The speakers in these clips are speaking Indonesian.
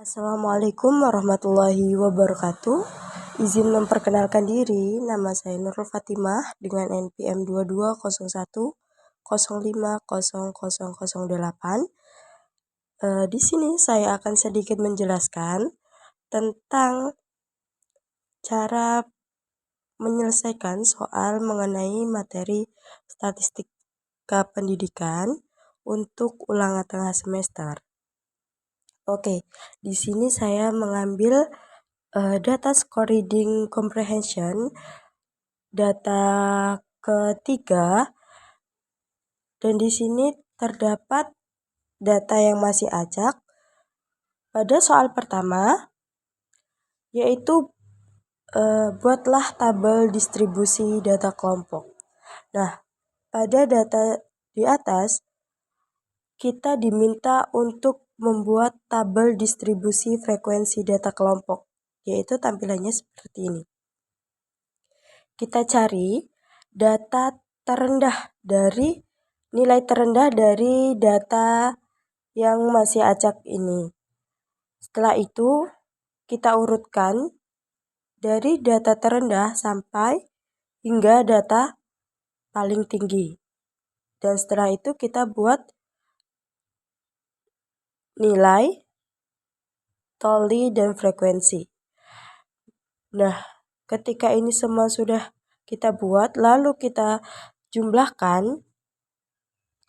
Assalamualaikum warahmatullahi wabarakatuh. Izin memperkenalkan diri, nama saya Nurul Fatimah dengan NPM 2201 050008. Di sini saya akan sedikit menjelaskan tentang cara menyelesaikan soal mengenai materi statistika pendidikan untuk ulangan tengah semester. Oke, di sini saya mengambil data score reading comprehension data ketiga, dan di sini terdapat data yang masih acak pada soal pertama, yaitu buatlah tabel distribusi data kelompok. Nah, pada data di atas kita diminta untuk membuat tabel distribusi frekuensi data kelompok, yaitu tampilannya seperti ini. Kita cari data terendah dari nilai terendah dari data yang masih acak ini. Setelah itu kita urutkan dari data terendah sampai hingga data paling tinggi. Dan setelah itu kita buat nilai, toli, dan frekuensi. Nah, ketika ini semua sudah kita buat, lalu kita jumlahkan.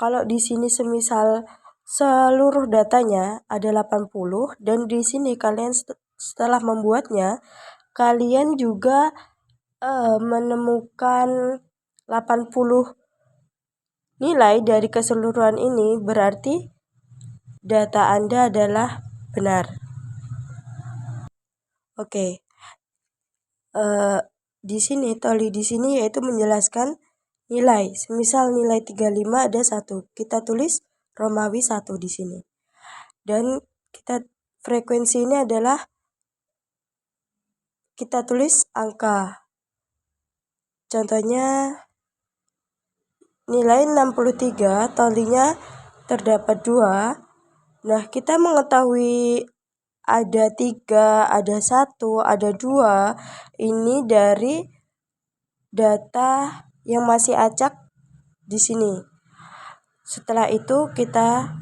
Kalau di sini semisal seluruh datanya ada 80, dan di sini kalian setelah membuatnya, kalian juga menemukan 80 nilai dari keseluruhan ini, berarti data Anda adalah benar. Oke. Di sini toli di sini yaitu menjelaskan nilai. Semisal nilai 35 ada 1, kita tulis Romawi 1 di sini. Dan kita frekuensi ini adalah kita tulis angka. Contohnya nilai 63, tolinya terdapat 2. Nah, kita mengetahui ada 3, ada 1, ada 2 ini dari data yang masih acak di sini. Setelah itu kita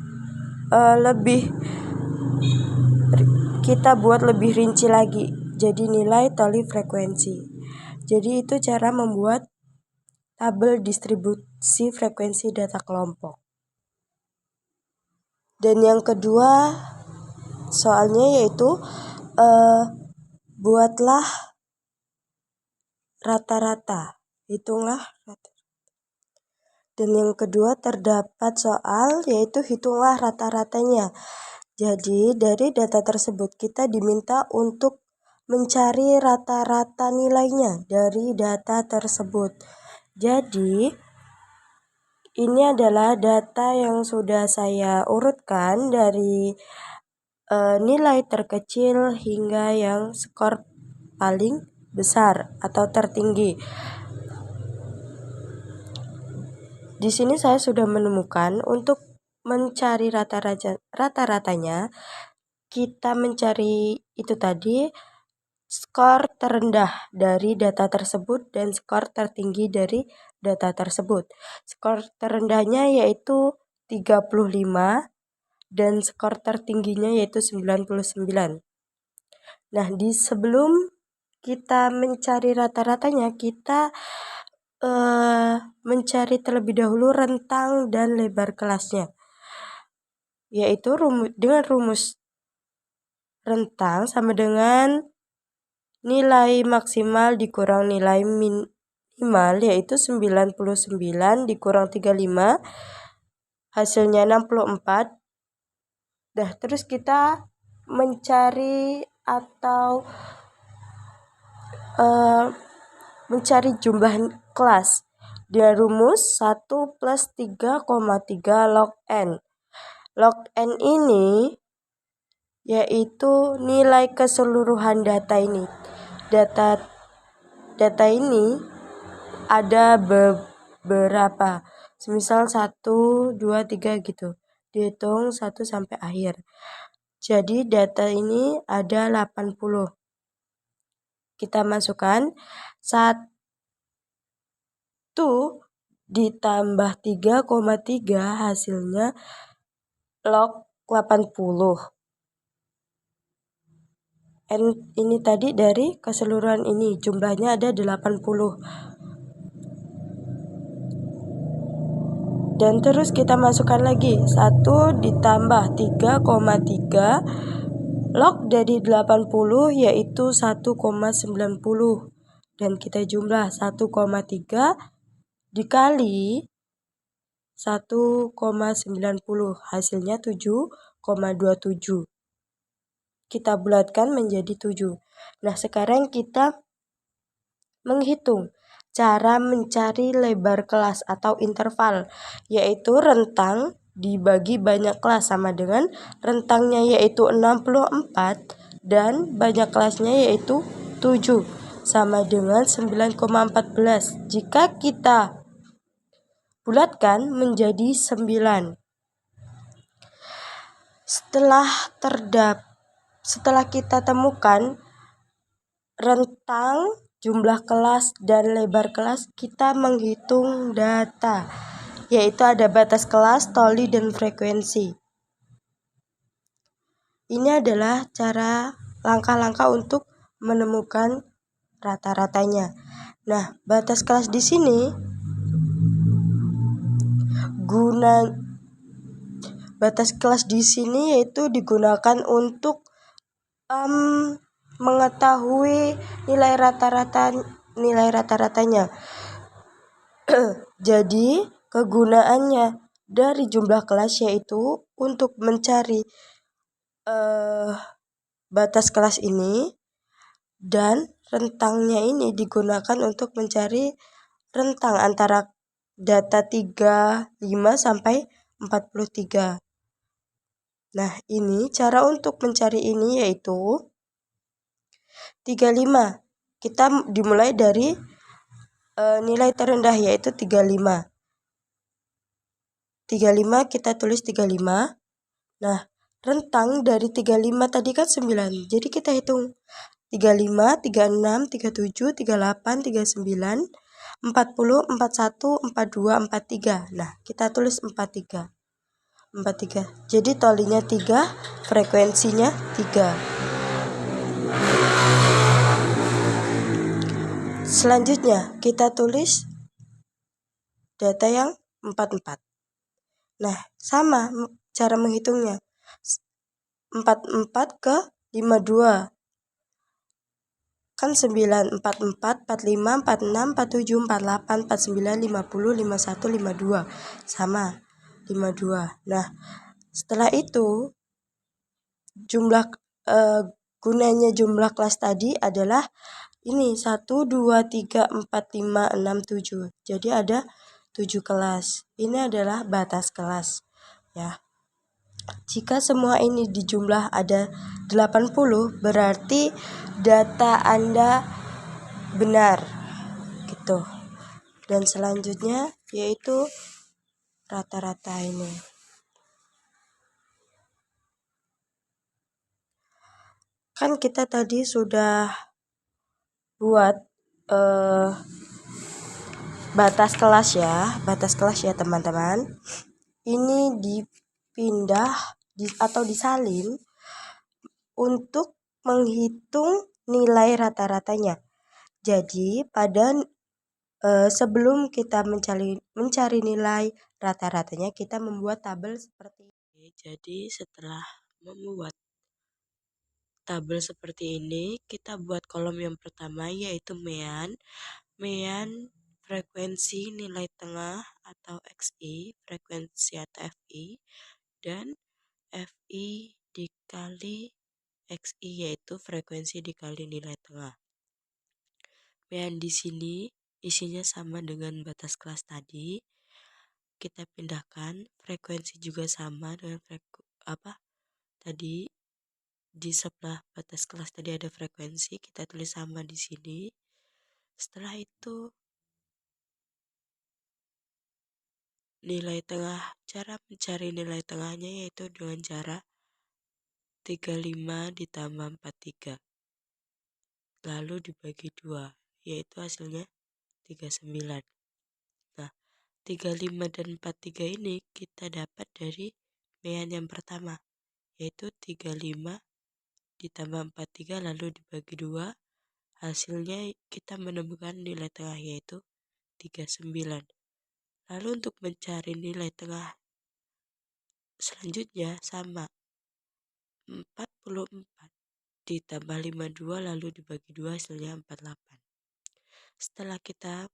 buat lebih rinci lagi, jadi nilai toli frekuensi. Jadi itu cara membuat tabel distribusi frekuensi data kelompok. Dan yang kedua soalnya yaitu buatlah rata-rata, hitunglah rata. Dan yang kedua terdapat soal yaitu hitunglah rata-ratanya. Jadi dari data tersebut kita diminta untuk mencari rata-rata nilainya dari data tersebut. Jadi ini adalah data yang sudah saya urutkan dari nilai terkecil hingga yang skor paling besar atau tertinggi. Di sini saya sudah menemukan untuk mencari rata-ratanya, kita mencari itu tadi skor terendah dari data tersebut dan skor tertinggi dari data tersebut. Skor terendahnya yaitu 35 dan skor tertingginya yaitu 99. Nah, di sebelum kita mencari rata-ratanya, kita mencari terlebih dahulu rentang dan lebar kelasnya, yaitu dengan rumus rentang sama dengan nilai maksimal dikurang nilai minimal, yaitu 99 dikurang 35, hasilnya 64. Nah, terus kita mencari atau mencari jumlah kelas dengan rumus 1 plus 3,3 log n. Log n ini yaitu nilai keseluruhan data ini. Data ini ada beberapa, semisal 1, 2, 3 gitu. Dihitung 1 sampai akhir. Jadi data ini ada 80. Kita masukkan 1 ditambah 3,3 hasilnya log 80. Ini tadi dari keseluruhan ini jumlahnya ada 80. Dan terus kita masukkan lagi 1 ditambah 3,3 log dari 80 yaitu 1,90. Dan kita jumlah 1,3 dikali 1,90 hasilnya 7,27. Kita bulatkan menjadi 7. Nah, sekarang kita menghitung cara mencari lebar kelas atau interval, yaitu rentang dibagi banyak kelas sama dengan rentangnya yaitu 64 dan banyak kelasnya yaitu 7 sama dengan 9,14. Jika kita bulatkan menjadi 9. Setelah kita temukan rentang, jumlah kelas, dan lebar kelas, kita menghitung data, yaitu ada batas kelas, toli, dan frekuensi. Ini adalah langkah-langkah untuk menemukan rata-ratanya. Nah, batas kelas di sini yaitu digunakan untuk mengetahui nilai rata-ratanya. Jadi, kegunaannya dari jumlah kelas yaitu untuk mencari batas kelas ini, dan rentangnya ini digunakan untuk mencari rentang antara data 35 sampai 43. Nah, ini cara untuk mencari ini yaitu 35. Kita dimulai dari nilai terendah yaitu 35. 35 kita tulis 35. Nah, rentang dari 35 tadi kan 9. Jadi kita hitung 35, 36, 37, 38, 39, 40, 41, 42, 43. Nah, kita tulis 43. Jadi tolinya 3, frekuensinya 3. Selanjutnya kita tulis data yang 44. Nah, sama cara menghitungnya. 44 ke 52. Kan 9, 44, 45, 46, 47, 48, 49, 50, 51, 52. Sama, 52. Nah, setelah itu gunanya jumlah kelas tadi adalah ini 1, 2, 3, 4, 5, 6, 7. Jadi ada 7 kelas. Ini adalah batas kelas, ya. Jika semua ini dijumlah ada 80, berarti data Anda benar, gitu. Dan selanjutnya yaitu rata-rata ini. Kan kita tadi sudah buat batas kelas ya teman-teman. Ini dipindah atau disalin untuk menghitung nilai rata-ratanya. Jadi pada sebelum kita mencari nilai rata-ratanya, kita membuat tabel seperti ini. Jadi setelah membuat tabel seperti ini, kita buat kolom yang pertama yaitu mean frekuensi nilai tengah atau XI, frekuensi atau FI, dan FI dikali XI yaitu frekuensi dikali nilai tengah. Mean di sini isinya sama dengan batas kelas tadi. Kita pindahkan, frekuensi juga sama dengan tadi di sebelah batas kelas tadi ada frekuensi, kita tulis sama di sini. Setelah itu nilai tengah, cara mencari nilai tengahnya yaitu dengan cara 35 ditambah 43. Lalu dibagi 2, yaitu hasilnya 39. Nah, 35 dan 43 ini kita dapat dari mean yang pertama, yaitu 35 ditambah 43 lalu dibagi 2, hasilnya kita menemukan nilai tengah yaitu 39. Lalu untuk mencari nilai tengah selanjutnya sama, 44 ditambah 52 lalu dibagi 2 hasilnya 48. Setelah kita,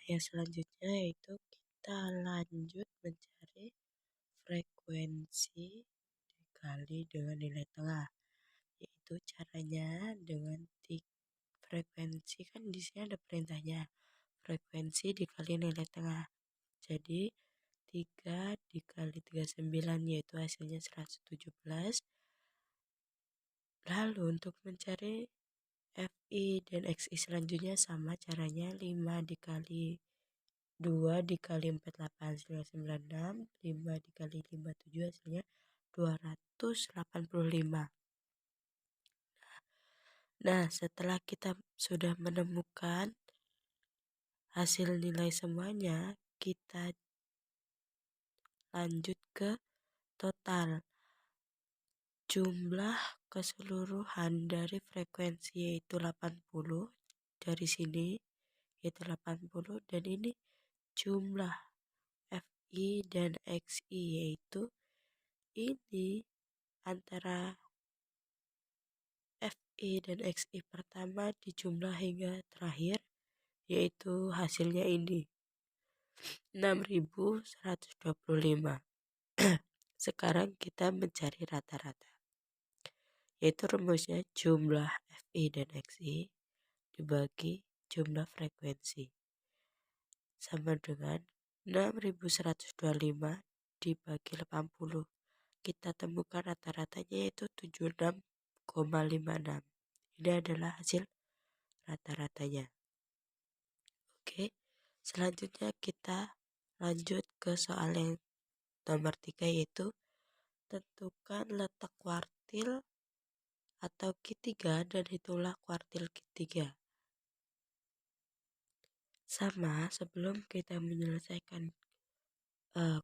yang selanjutnya yaitu kita lanjut mencari frekuensi dikali dengan nilai tengah, yaitu caranya dengan frekuensi kan di sini ada perintahnya frekuensi dikali nilai tengah, jadi 3 dikali 39 yaitu hasilnya 117. Lalu untuk mencari FI dan XI selanjutnya sama caranya, 5 dikali 2 dikali 48 hasilnya 96, 5 dikali 57 hasilnya 285. Nah, setelah kita sudah menemukan hasil nilai semuanya, kita lanjut ke total jumlah keseluruhan dari frekuensi yaitu 80 dari sini yaitu 80, dan ini jumlah FI dan XI yaitu ini antara FI dan XI pertama dijumlah hingga terakhir, yaitu hasilnya ini 6125. Sekarang kita mencari rata-rata, yaitu rumusnya jumlah FI dan XI dibagi jumlah frekuensi sama dengan 6125 dibagi 80. Kita temukan rata-ratanya yaitu 76,56. Ini adalah hasil rata-ratanya. Oke, selanjutnya kita lanjut ke soal yang nomor 3, yaitu tentukan letak kuartil atau Q3 dan hitunglah kuartil Q3. Sama, sebelum kita menyelesaikan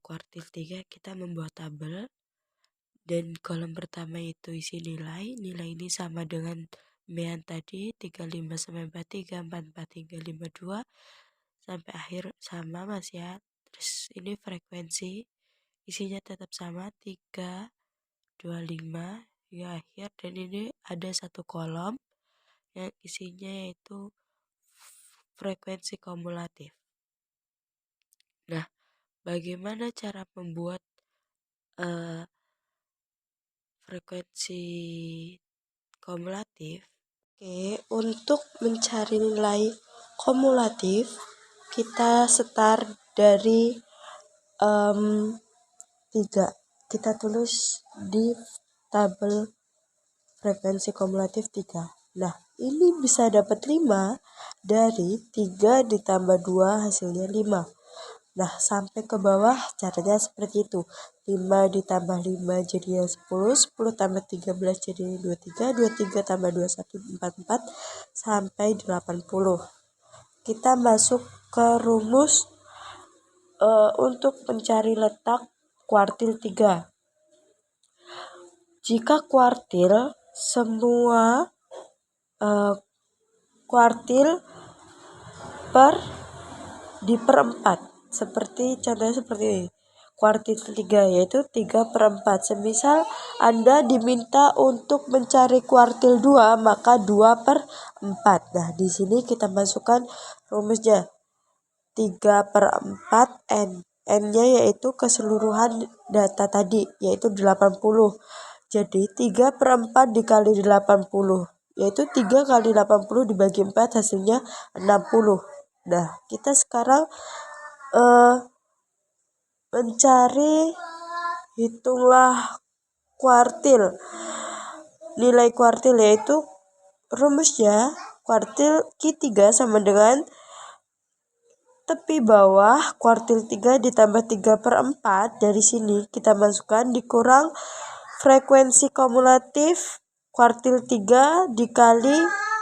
kuartil 3, kita membuat tabel, dan kolom pertama itu isi nilai ini sama dengan mean tadi 35 sampai 43, 44 hingga 52 sampai akhir sama Mas ya. Terus ini frekuensi isinya tetap sama 3, 25 hingga akhir, dan ini ada satu kolom yang isinya yaitu frekuensi kumulatif. Nah, bagaimana cara membuat frekuensi kumulatif? Oke, untuk mencari nilai kumulatif kita start dari 3. Kita tulis di tabel frekuensi kumulatif 3. Nah, ini bisa dapat 5 dari 3 ditambah 2 hasilnya 5. Nah, sampai ke bawah caranya seperti itu. 5 ditambah 5 jadinya 10, 10 tambah 13 jadinya 23, 23 tambah 21, 44, sampai 80. Kita masuk ke rumus untuk mencari letak kuartil 3. Jika kuartil semua kuartil diperempat. Contohnya seperti ini. Kuartil 3 yaitu 3/4. Semisal Anda diminta untuk mencari kuartil 2, maka 2/4. Nah, di sini kita masukkan rumusnya 3/4 N. N-nya yaitu keseluruhan data tadi, yaitu 80. Jadi 3/4 dikali 80, yaitu 3 kali 80 dibagi 4 hasilnya 60. Nah, kita sekarang mencari hitunglah kuartil. Nilai kuartil yaitu rumusnya kuartil Q3 sama dengan tepi bawah kuartil 3 ditambah 3/4 dari sini kita masukkan dikurang frekuensi kumulatif kuartil 3 dikali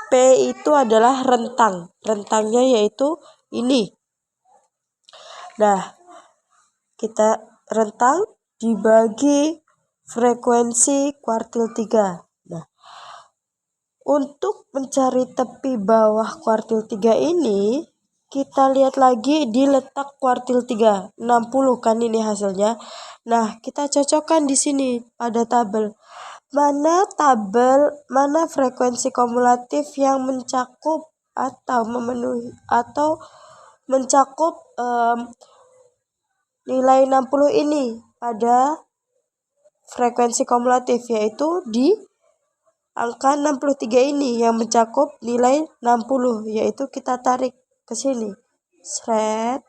P itu adalah rentang. Rentangnya yaitu ini. Nah, kita rentang dibagi frekuensi kuartil 3. Nah, untuk mencari tepi bawah kuartil 3 ini, kita lihat lagi di letak kuartil 3. 60 kan ini hasilnya. Nah, kita cocokkan di sini pada tabel. Mana frekuensi kumulatif yang mencakup atau memenuhi atau mencakup nilai 60 ini pada frekuensi kumulatif, yaitu di angka 63 ini yang mencakup nilai 60, yaitu kita tarik ke sini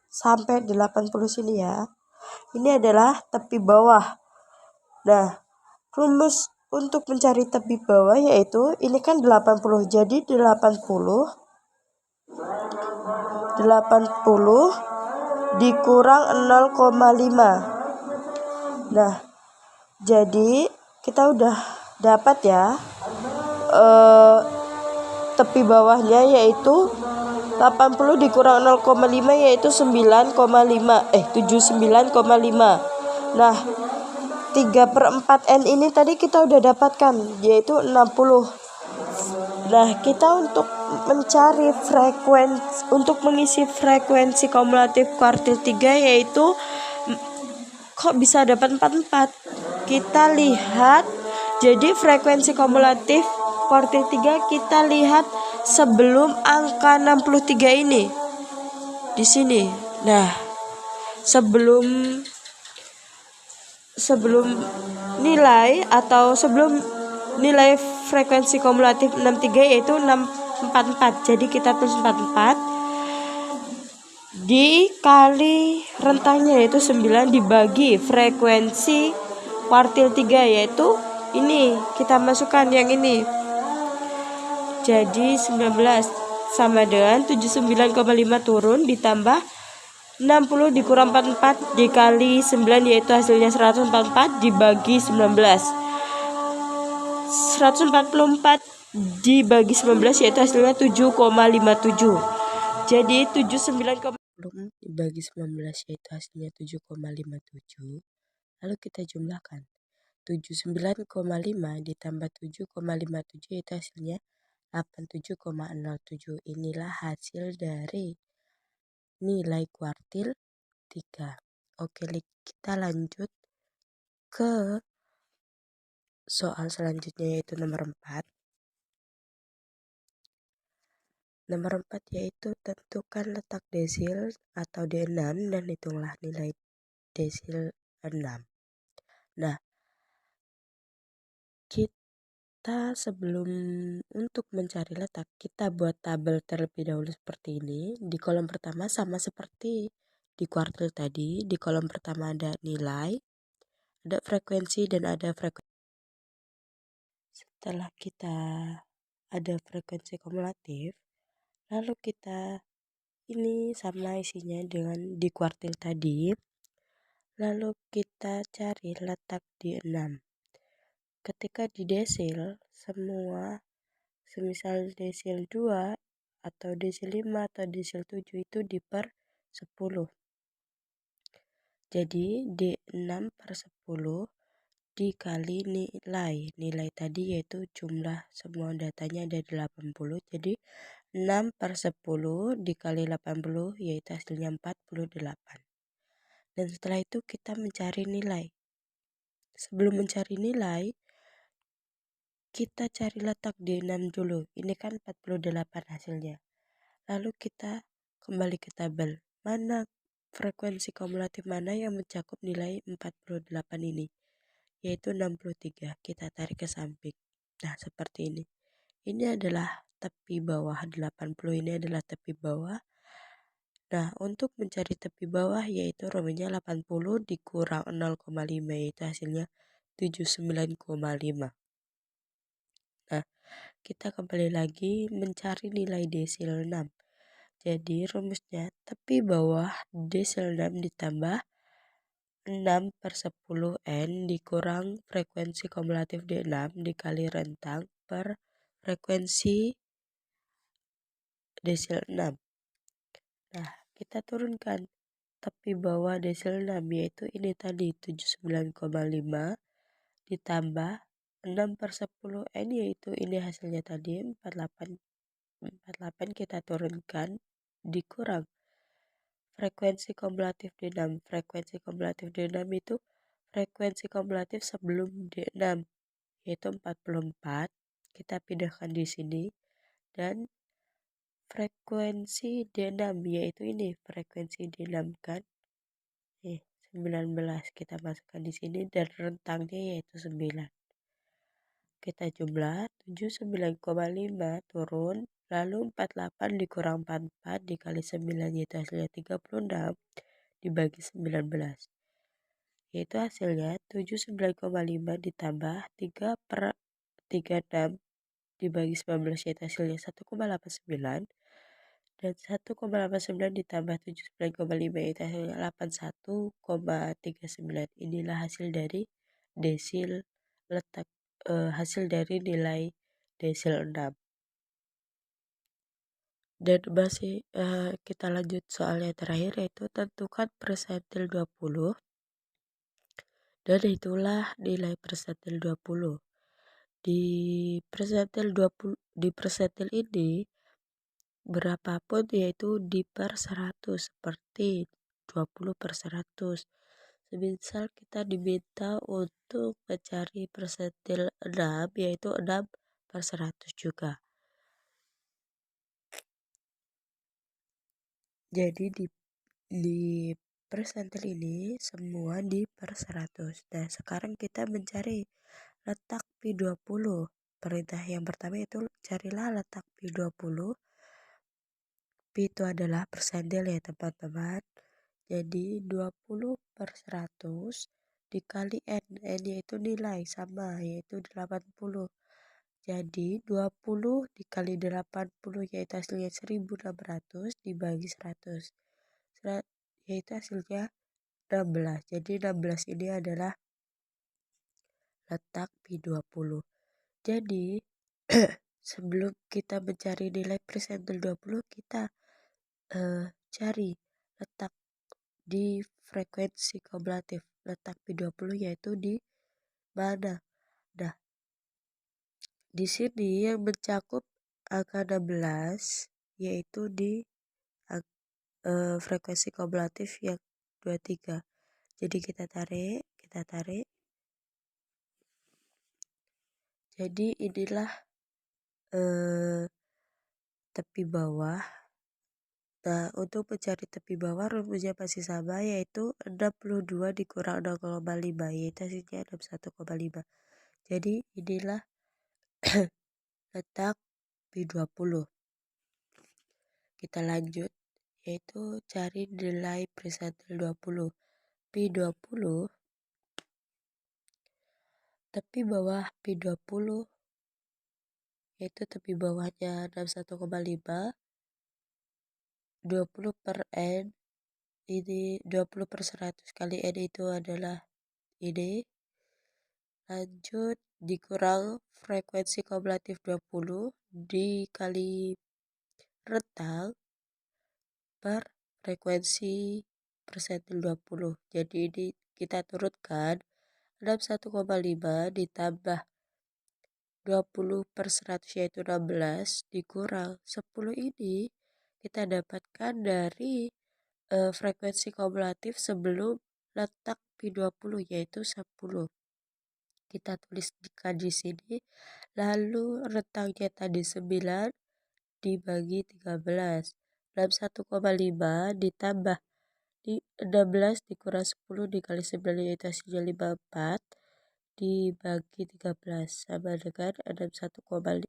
sampai 80 sini ya. Ini adalah tepi bawah. Nah, rumus untuk mencari tepi bawah yaitu ini kan 80, jadi 80 dikurang 0,5. Nah, jadi kita udah dapat ya tepi bawahnya yaitu 80 dikurang 0,5 yaitu 79,5. Nah, 3/4 N ini tadi kita udah dapatkan yaitu 60. Nah, kita untuk mencari untuk mengisi frekuensi kumulatif kuartil 3 yaitu kok bisa dapat 44? Kita lihat, jadi frekuensi kumulatif kuartil 3 kita lihat sebelum angka 63 ini. Di sini. Nah, sebelum nilai atau sebelum nilai frekuensi kumulatif 63 yaitu 644. Jadi kita tulis 44 dikali rentangnya yaitu 9 dibagi frekuensi kuartil 3 yaitu ini, kita masukkan yang ini. Jadi 19 sama dengan 79,5 turun ditambah 60 dikurang 44 dikali 9 yaitu hasilnya 144 dibagi 19. 144 dibagi 19 yaitu hasilnya 7,57. Jadi 79,5 dibagi 19 yaitu hasilnya 7,57. Lalu kita jumlahkan. 79,5 ditambah 7,57 yaitu hasilnya 87,07. Inilah hasil dari nilai kuartil 3. Oke, kita lanjut ke soal selanjutnya yaitu nomor 4. Nomor 4 yaitu tentukan letak desil atau D6 dan hitunglah nilai desil 6. Nah, kita sebelum untuk mencari letak, kita buat tabel terlebih dahulu seperti ini. Di kolom pertama sama seperti di kuartil tadi, di kolom pertama ada nilai, ada frekuensi dan ada frekuensi. Setelah kita ada frekuensi kumulatif, lalu kita ini sama isinya dengan di kuartil tadi. Lalu kita cari letak di 6. Ketika di desil, semua semisal desil 2 atau desil 5 atau desil 7 itu diper 10. Jadi D6/10 dikali nilai tadi yaitu jumlah semua datanya ada 80. Jadi 6/10 dikali 80 yaitu hasilnya 48. Dan setelah itu kita mencari nilai. Sebelum mencari nilai, kita cari letak D6 dulu. Ini kan 48 hasilnya. Lalu kita kembali ke tabel. Mana frekuensi kumulatif mana yang mencakup nilai 48 ini? Yaitu 63. Kita tarik ke samping. Nah, seperti ini. Ini adalah tepi bawah. 80 ini adalah tepi bawah. Nah, untuk mencari tepi bawah yaitu rumusnya 80 dikurang 0,5 yaitu hasilnya 79,5. Nah, kita kembali lagi mencari nilai desil 6. Jadi rumusnya tepi bawah desil 6 ditambah 6/10 N dikurang frekuensi kumulatif D6 dikali rentang per frekuensi desil 6. Nah, kita turunkan tepi bawah desil 6 yaitu ini tadi 79,5 ditambah 6/10 N yaitu ini hasilnya tadi 48 kita turunkan dikurang frekuensi kumulatif D6. Frekuensi kumulatif D6 itu frekuensi kumulatif sebelum D6 yaitu 44. Kita pindahkan di sini dan frekuensi D6 yaitu ini frekuensi D6 kan. 19 kita masukkan di sini dan rentangnya yaitu 9. Kita jumlah 79,5 turun lalu 48 dikurang 44 dikali 9 yaitu hasilnya 36 dibagi 19 yaitu hasilnya 79,5 ditambah 3/36 dibagi 19 yaitu hasilnya 1,89 dan 1,89 ditambah 79,5 yaitu hasilnya 81,39. Inilah hasil dari desil letak hasil dari nilai desil 6. Dan masih kita lanjut soalnya terakhir yaitu tentukan persentil 20 dan itulah nilai persentil 20. Di persentil 20 di persentil ini berapapun yaitu di per 100 seperti 20/100. Semisal kita diminta untuk mencari persentil 6 yaitu 6/100 juga. Jadi di persentil ini semua di per 100. Nah, sekarang kita mencari letak pi 20. Perintah yang pertama itu carilah letak pi 20. Pi itu adalah persentil ya teman-teman. Jadi 20/100 dikali N. N yaitu nilai sama yaitu 80. Jadi 20 dikali 80 yaitu hasilnya 1600 dibagi 100. Yaitu hasilnya 16. Jadi 16 ini adalah letak pi 20. Jadi sebelum kita mencari nilai persentil 20 kita cari letak di frekuensi kumulatif. Letak pi 20 yaitu di mana? Nah, di sini yang mencakup angka 16 yaitu di frekuensi kumulatif yang 23. Jadi kita tarik. Jadi inilah tepi bawah. Nah, untuk mencari tepi bawah rumusnya masih sama yaitu 62 dikurang 0,5 yaitu hasilnya 61,5. Jadi inilah letak pi 20. Kita lanjut yaitu cari nilai persentil 20. Pi 20 tepi bawah pi 20 yaitu tepi bawahnya 61,5 20/N ini 20/100 kali N itu adalah ini lanjut dikurang frekuensi kumulatif 20 dikali rentang per frekuensi persentil 20. Jadi ini kita turunkan 61,5 ditambah 20/100 yaitu 16 dikurang 10 ini kita dapatkan dari frekuensi kumulatif sebelum letak pi 20 yaitu 10. Kita tuliskan di sini lalu rentangnya tadi 9 dibagi 13. 61,5 ditambah di 16 dikurang 10 dikali 9 yaitu hasilnya 54 dibagi 13 sama dengan 61,5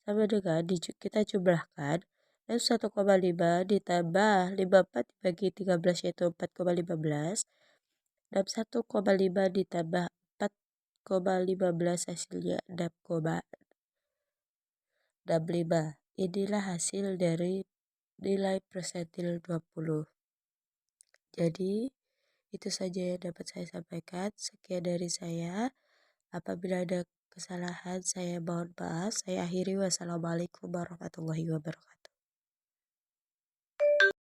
sama dengan kita jumlahkan 61,5 ditambah 54 dibagi 13 yaitu 4,15. 61,5 ditambah 4,15 hasilnya 6,65. Inilah hasil dari nilai persentil 20. Jadi itu saja yang dapat saya sampaikan. Sekian dari saya. Apabila ada kesalahan saya mohon maaf. Saya akhiri. Wassalamualaikum warahmatullahi wabarakatuh.